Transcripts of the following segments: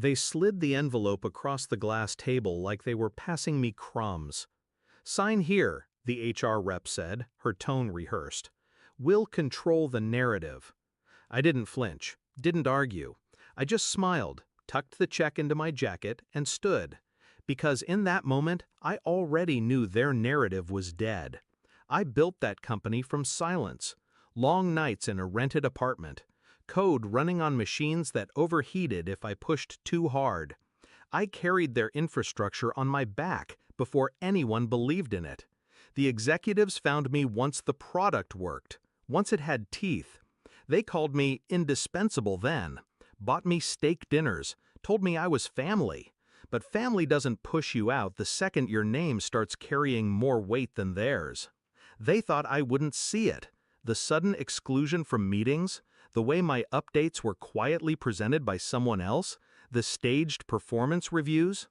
They slid the envelope across the glass table like they were passing me crumbs. "Sign here," the HR rep said, her tone rehearsed. "We'll control the narrative." I didn't flinch, didn't argue. I just smiled, tucked the check into my jacket, and stood. Because in that moment, I already knew their narrative was dead. I built that company from silence. Long nights in a rented apartment. Code running on machines that overheated if I pushed too hard. I carried their infrastructure on my back before anyone believed in it. The executives found me once the product worked, once it had teeth. They called me indispensable then, bought me steak dinners, told me I was family. But family doesn't push you out the second your name starts carrying more weight than theirs. They thought I wouldn't see it. The sudden exclusion from meetings, the way my updates were quietly presented by someone else, the staged performance reviews.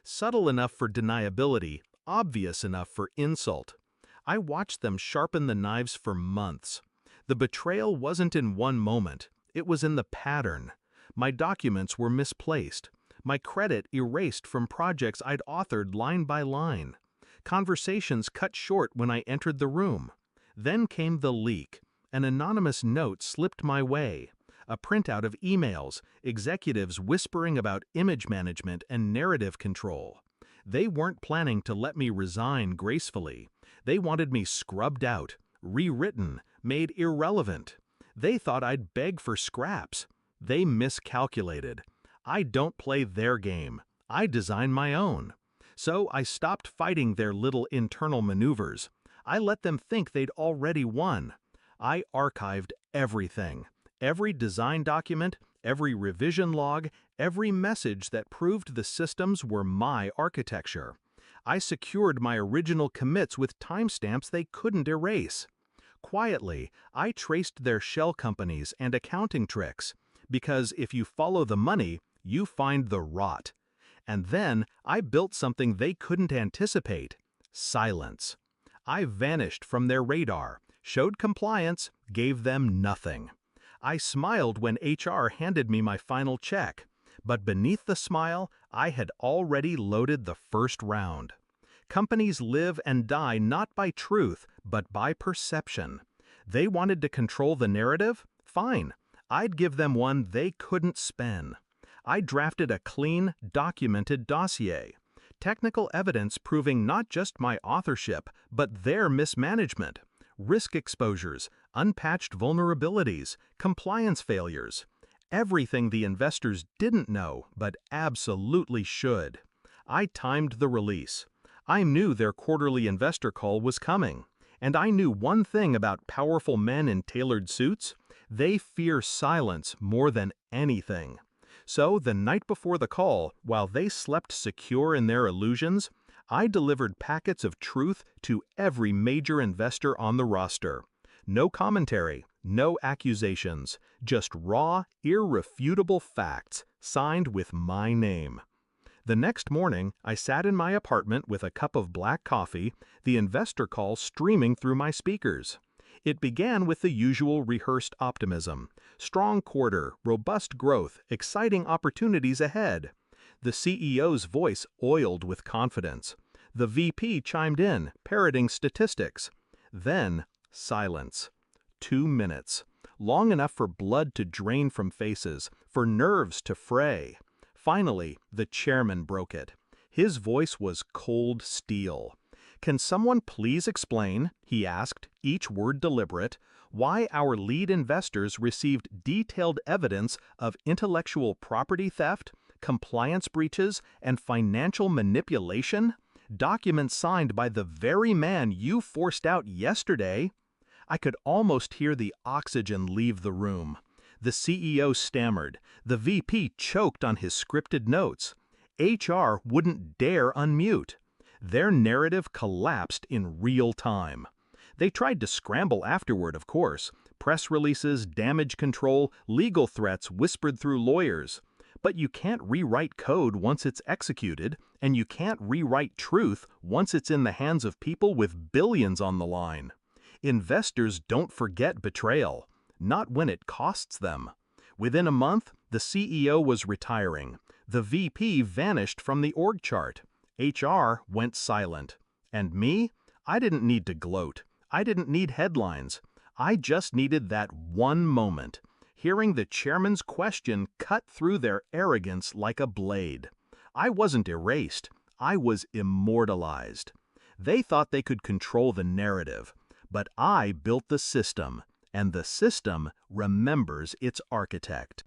Subtle enough for deniability, obvious enough for insult. I watched them sharpen the knives for months. The betrayal wasn't in one moment, it was in the pattern. My documents were misplaced. My credit erased from projects I'd authored line by line. Conversations cut short when I entered the room. Then came the leak. An anonymous note slipped my way. A printout of emails, executives whispering about image management and narrative control. They weren't planning to let me resign gracefully. They wanted me scrubbed out, rewritten, made irrelevant. They thought I'd beg for scraps. They miscalculated. I don't play their game. I design my own. So I stopped fighting their little internal maneuvers. I let them think they'd already won. I archived everything. Every design document, every revision log, every message that proved the systems were my architecture. I secured my original commits with timestamps they couldn't erase. Quietly, I traced their shell companies and accounting tricks, because if you follow the money, you find the rot. And then I built something they couldn't anticipate: silence. I vanished from their radar, showed compliance, gave them nothing. I smiled when HR handed me my final check, but beneath the smile, I had already loaded the first round. Companies live and die not by truth, but by perception. They wanted to control the narrative? Fine. I'd give them one they couldn't spin. I drafted a clean, documented dossier. Technical evidence proving not just my authorship, but their mismanagement. Risk exposures, unpatched vulnerabilities, compliance failures. Everything the investors didn't know, but absolutely should. I timed the release. I knew their quarterly investor call was coming. And I knew one thing about powerful men in tailored suits: they fear silence more than anything. So the night before the call, while they slept secure in their illusions, I delivered packets of truth to every major investor on the roster. No commentary, no accusations, just raw, irrefutable facts, signed with my name. The next morning, I sat in my apartment with a cup of black coffee, the investor call streaming through my speakers. It began with the usual rehearsed optimism: strong quarter, robust growth, exciting opportunities ahead. The CEO's voice oiled with confidence. The VP chimed in, parroting statistics. Then, silence. 2 minutes. Long enough for blood to drain from faces, for nerves to fray. Finally, the chairman broke it. His voice was cold steel. "Can someone please explain," he asked, each word deliberate, "why our lead investors received detailed evidence of intellectual property theft, compliance breaches, and financial manipulation? Documents signed by the very man you forced out yesterday?" I could almost hear the oxygen leave the room. The CEO stammered. The VP choked on his scripted notes. HR wouldn't dare unmute. Their narrative collapsed in real time. They tried to scramble afterward, of course. Press releases, damage control, legal threats whispered through lawyers. But you can't rewrite code once it's executed, and you can't rewrite truth once it's in the hands of people with billions on the line. Investors don't forget betrayal, not when it costs them. Within a month, the CEO was retiring. The VP vanished from the org chart. HR went silent. And me? I didn't need to gloat. I didn't need headlines. I just needed that one moment, hearing the chairman's question cut through their arrogance like a blade. I wasn't erased. I was immortalized. They thought they could control the narrative, but I built the system, and the system remembers its architect.